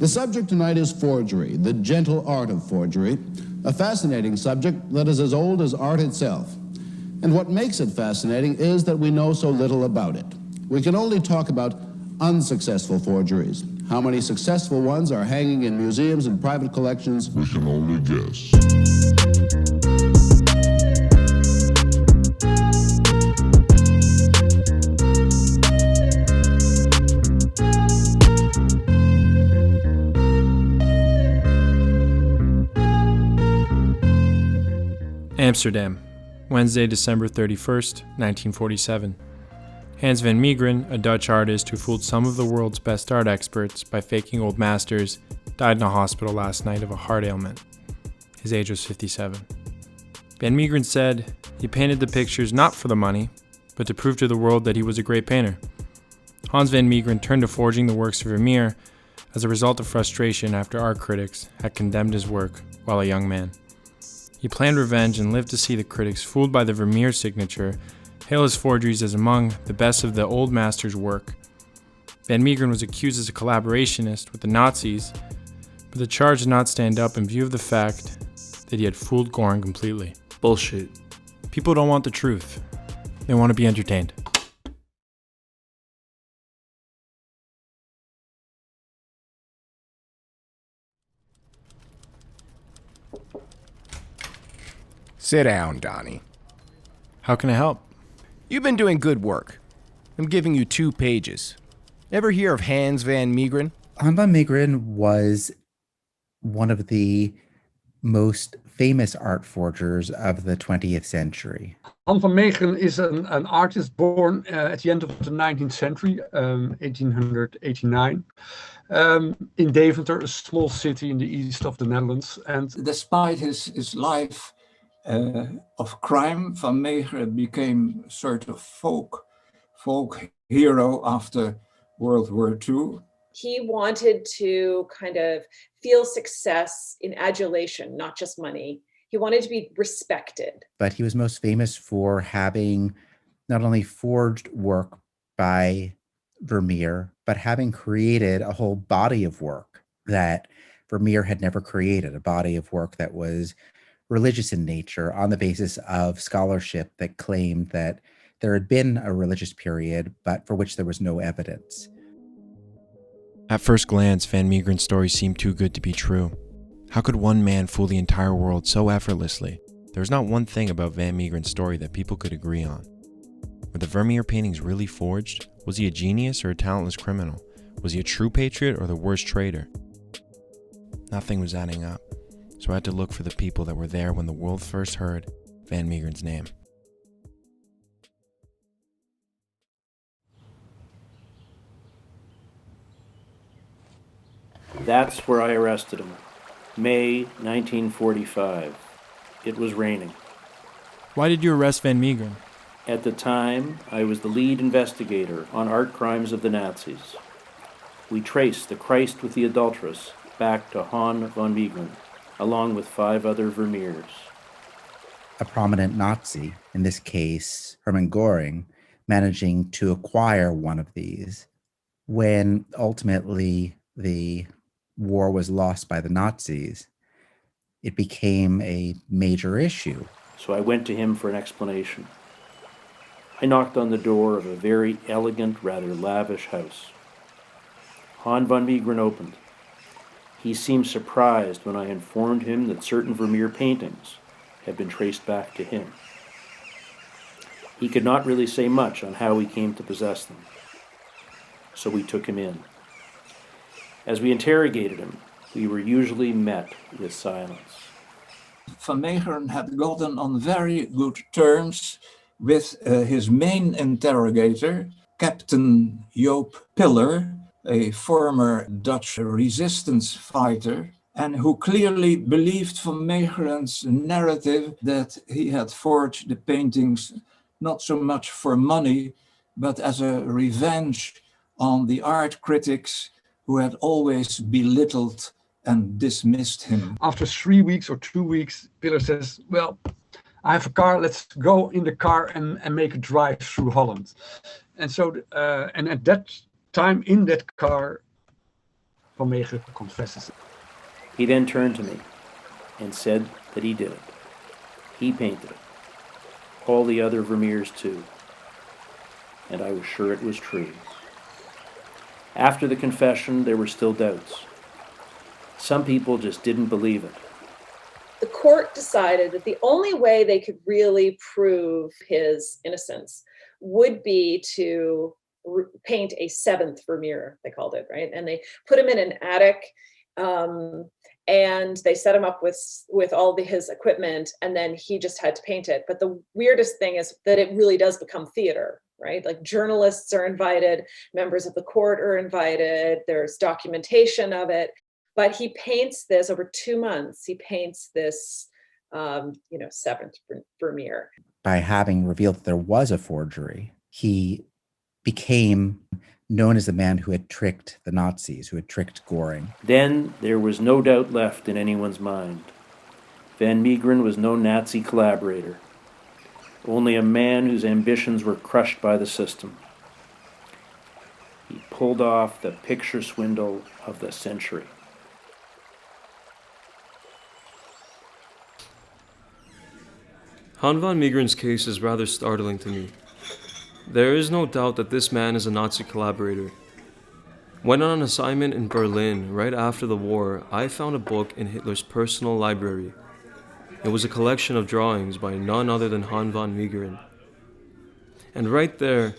The subject tonight is forgery, the gentle art of forgery, a fascinating subject that is as old as art itself. And what makes it fascinating is that we know so little about it. We can only talk about unsuccessful forgeries. How many successful ones are hanging in museums and private collections? We can only guess. Amsterdam, Wednesday, December 31st, 1947. Hans van Meegeren, a Dutch artist who fooled some of the world's best art experts by faking old masters, died in a hospital last night of a heart ailment. His age was 57. Van Meegeren said he painted the pictures not for the money, but to prove to the world that he was a great painter. Hans van Meegeren turned to forging the works of Vermeer as a result of frustration after art critics had condemned his work while a young man. He planned revenge and lived to see the critics, fooled by the Vermeer signature, hail his forgeries as among the best of the old master's work. Van Meegeren was accused as a collaborationist with the Nazis, but the charge did not stand up in view of the fact that he had fooled Göring completely. Bullshit. People don't want the truth. They want to be entertained. Sit down, Donnie. How can I help? You've been doing good work. I'm giving you 2 pages. Ever hear of Hans van Meegeren? Hans van Meegeren was one of the most famous art forgers of the 20th century. Hans van Meegeren is an artist born at the end of the 19th century, 1889, in Deventer, a small city in the east of the Netherlands. And despite his life of crime, Van Meegeren became sort of folk hero after World War II. He wanted to kind of feel success in adulation, not just money. He wanted to be respected. But he was most famous for having not only forged work by Vermeer, but having created a whole body of work that Vermeer had never created, a body of work that was religious in nature on the basis of scholarship that claimed that there had been a religious period, but for which there was no evidence. At first glance, Van Meegeren's story seemed too good to be true. How could one man fool the entire world so effortlessly? There was not one thing about Van Meegeren's story that people could agree on. Were the Vermeer paintings really forged? Was he a genius or a talentless criminal? Was he a true patriot or the worst traitor? Nothing was adding up, so I had to look for the people that were there when the world first heard Van Meegeren's name. That's where I arrested him. May 1945. It was raining. Why did you arrest Van Meegeren? At the time, I was the lead investigator on art crimes of the Nazis. We traced the Christ with the adulteress back to Han von Meegeren, along with 5 other Vermeers. A prominent Nazi, in this case Hermann Göring, managing to acquire one of these. When ultimately the war was lost by the Nazis, it became a major issue. So I went to him for an explanation. I knocked on the door of a very elegant, rather lavish house. Han von Meegeren opened. He seemed surprised when I informed him that certain Vermeer paintings had been traced back to him. He could not really say much on how he came to possess them, so we took him in. As we interrogated him, we were usually met with silence. Van Meegeren had gotten on very good terms with his main interrogator, Captain Joop Piller, a former Dutch resistance fighter, and who clearly believed Van Meegeren's narrative that he had forged the paintings not so much for money, but as a revenge on the art critics who had always belittled and dismissed him. After 3 weeks or 2 weeks, Piller says, well, I have a car, let's go in the car and make a drive through Holland. And so, and at that time in that car, Van Meegeren confesses it. He then turned to me and said that he did it. He painted it. All the other Vermeers too. And I was sure it was true. After the confession, there were still doubts. Some people just didn't believe it. The court decided that the only way they could really prove his innocence would be to paint a seventh Vermeer, they called it, right? And they put him in an attic, and they set him up with all his equipment, and then he just had to paint it. But the weirdest thing is that it really does become theater, right? Like journalists are invited, members of the court are invited, there's documentation of it. But he paints this over 2 months. He paints this, seventh Vermeer. By having revealed that there was a forgery, he became known as the man who had tricked the Nazis, who had tricked Göring. Then there was no doubt left in anyone's mind. Van Meegeren was no Nazi collaborator, only a man whose ambitions were crushed by the system. He pulled off the picture swindle of the century. Han van Meegeren's case is rather startling to me. There is no doubt that this man is a Nazi collaborator. When on an assignment in Berlin right after the war, I found a book in Hitler's personal library. It was a collection of drawings by none other than Han van Meegeren. And right there,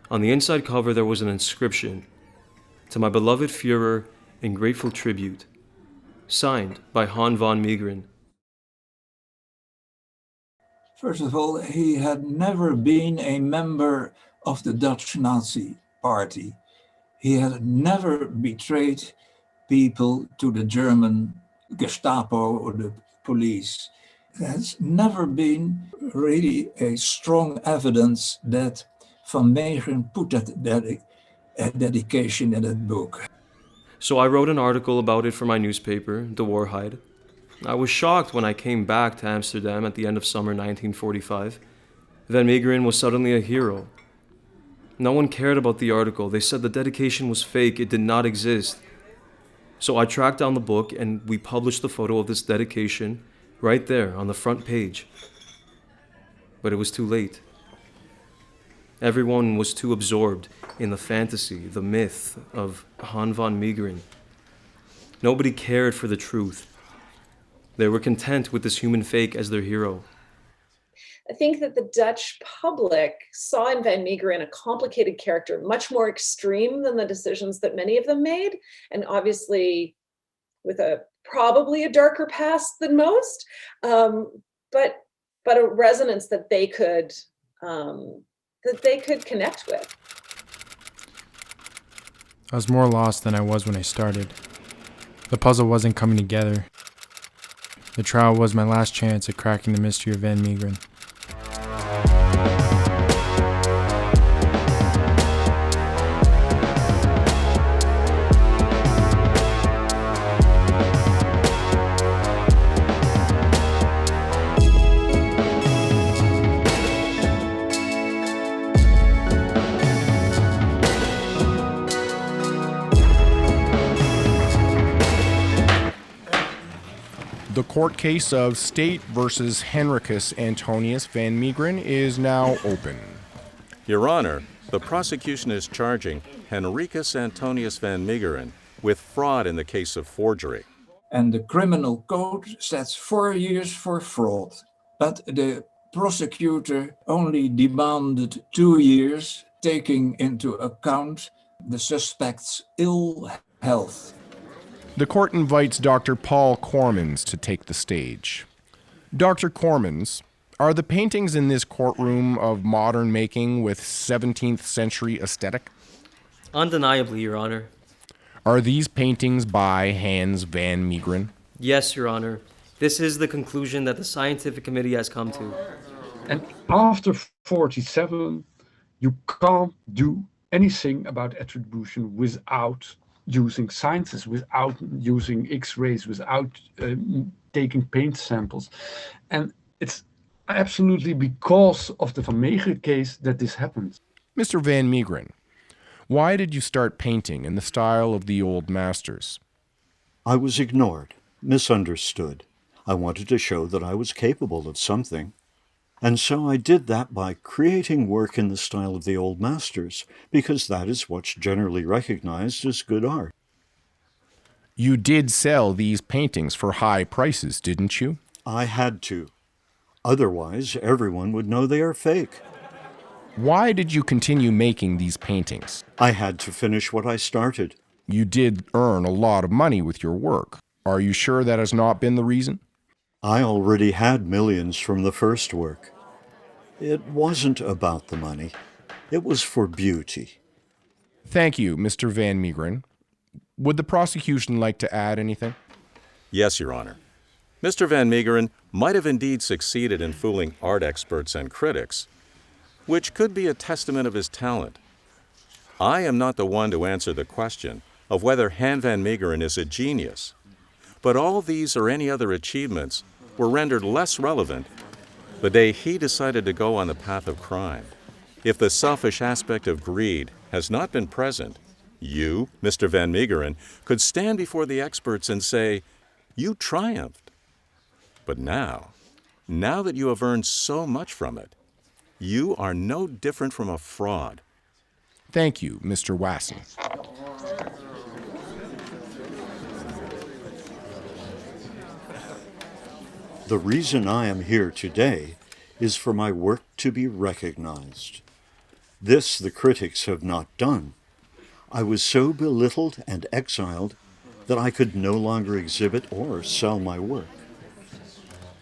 on the inside cover, there was an inscription, "To my beloved Führer in grateful tribute," signed by Han van Meegeren. First of all, he had never been a member of the Dutch Nazi Party. He had never betrayed people to the German Gestapo or the police. There has never been really a strong evidence that Van Meegeren put that dedication in that book. So I wrote an article about it for my newspaper, WWII. I was shocked when I came back to Amsterdam at the end of summer 1945. Van Meegeren was suddenly a hero. No one cared about the article. They said the dedication was fake, it did not exist. So I tracked down the book and we published the photo of this dedication right there on the front page. But it was too late. Everyone was too absorbed in the fantasy, the myth of Han van Meegeren. Nobody cared for the truth. They were content with this human fake as their hero. I think that the Dutch public saw in Van Meegeren a complicated character, much more extreme than the decisions that many of them made, and obviously with probably a darker past than most, but a resonance that they could connect with. I was more lost than I was when I started. The puzzle wasn't coming together. The trial was my last chance at cracking the mystery of Van Meegeren. The court case of State versus Henricus Antonius Van Meegeren is now open. Your Honor, the prosecution is charging Henricus Antonius Van Meegeren with fraud in the case of forgery. And the criminal code sets 4 years for fraud. But the prosecutor only demanded 2 years, taking into account the suspect's ill health. The court invites Dr. Paul Cormans to take the stage. Dr. Cormans, are the paintings in this courtroom of modern making with 17th century aesthetic? Undeniably, Your Honor. Are these paintings by Hans van Meegeren? Yes, Your Honor. This is the conclusion that the scientific committee has come to. And after 47, you can't do anything about attribution without using sciences, without using X-rays, without taking paint samples. And it's absolutely because of the Van Meegeren case that this happens. Mr. Van Meegeren, why did you start painting in the style of the old masters? I was ignored, misunderstood. I wanted to show that I was capable of something. And so I did that by creating work in the style of the old masters, because that is what's generally recognized as good art. You did sell these paintings for high prices, didn't you? I had to. Otherwise, everyone would know they are fake. Why did you continue making these paintings? I had to finish what I started. You did earn a lot of money with your work. Are you sure that has not been the reason? I already had millions from the first work. It wasn't about the money. It was for beauty. Thank you, Mr. Van Meegeren. Would the prosecution like to add anything? Yes, Your Honor. Mr. Van Meegeren might have indeed succeeded in fooling art experts and critics, which could be a testament of his talent. I am not the one to answer the question of whether Han Van Meegeren is a genius, but all these or any other achievements were rendered less relevant the day he decided to go on the path of crime. If the selfish aspect of greed has not been present, you, Mr. Van Meegeren, could stand before the experts and say, "You triumphed." But now that you have earned so much from it, you are no different from a fraud. Thank you, Mr. Wasson. The reason I am here today is for my work to be recognized. This the critics have not done. I was so belittled and exiled that I could no longer exhibit or sell my work.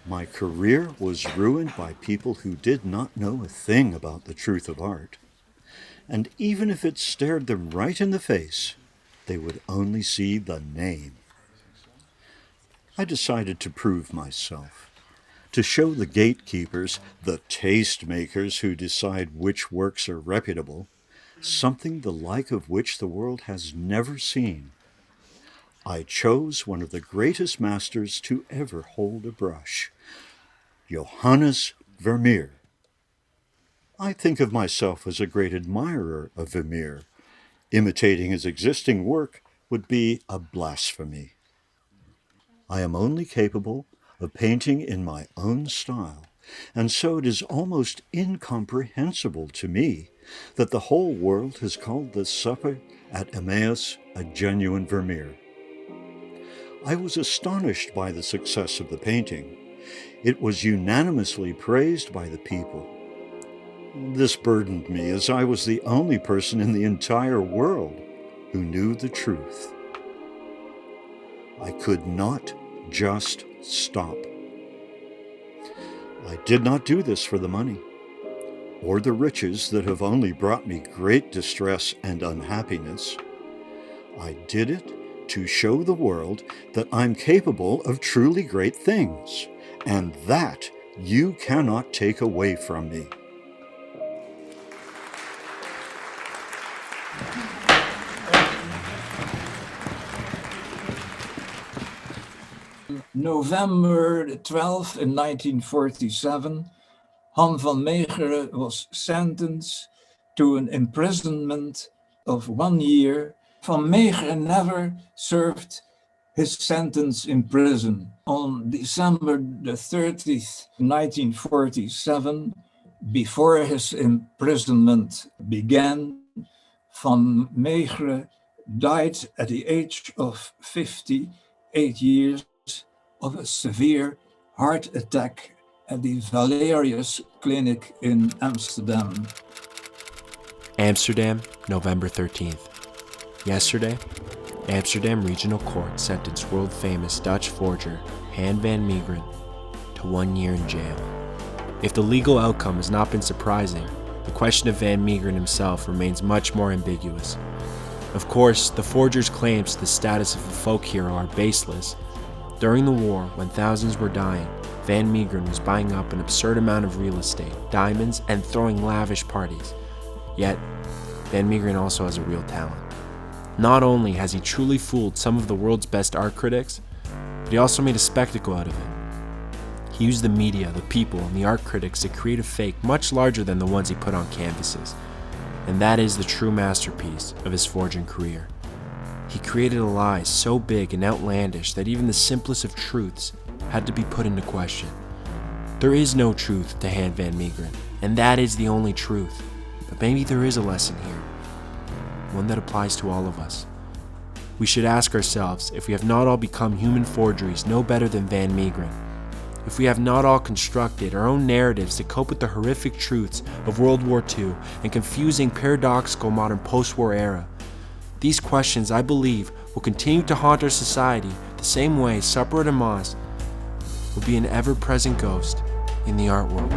My career was ruined by people who did not know a thing about the truth of art. And even if it stared them right in the face, they would only see the name. I decided to prove myself, to show the gatekeepers, the tastemakers who decide which works are reputable, something the like of which the world has never seen. I chose one of the greatest masters to ever hold a brush, Johannes Vermeer. I think of myself as a great admirer of Vermeer. Imitating his existing work would be a blasphemy. I am only capable of painting in my own style, and so it is almost incomprehensible to me that the whole world has called the supper at Emmaus a genuine Vermeer. I was astonished by the success of the painting. It was unanimously praised by the people. This burdened me, as I was the only person in the entire world who knew the truth. I could not just stop. I did not do this for the money, or the riches that have only brought me great distress and unhappiness. I did it to show the world that I'm capable of truly great things, and that you cannot take away from me. November 12th in 1947, Han van Meegeren was sentenced to an imprisonment of 1 year. Van Meegeren never served his sentence in prison. On December the 30th, 1947, before his imprisonment began, Van Meegeren died at the age of 58 years of a severe heart attack at the Valerius Clinic in Amsterdam. Amsterdam, November 13th. Yesterday, Amsterdam Regional Court sentenced world-famous Dutch forger Han van Meegeren to 1 year in jail. If the legal outcome has not been surprising, the question of Van Meegeren himself remains much more ambiguous. Of course, the forger's claims to the status of a folk hero are baseless. During the war, when thousands were dying, Van Meegeren was buying up an absurd amount of real estate, diamonds, and throwing lavish parties. Yet, Van Meegeren also has a real talent. Not only has he truly fooled some of the world's best art critics, but he also made a spectacle out of it. He used the media, the people, and the art critics to create a fake much larger than the ones he put on canvases. And that is the true masterpiece of his forging career. He created a lie so big and outlandish that even the simplest of truths had to be put into question. There is no truth to Han van Meegeren, and that is the only truth. But maybe there is a lesson here, one that applies to all of us. We should ask ourselves if we have not all become human forgeries no better than Van Meegeren, if we have not all constructed our own narratives to cope with the horrific truths of World War II and confusing, paradoxical modern post-war era. These questions, I believe, will continue to haunt our society the same way Supper at Emmaus will be an ever-present ghost in the art world.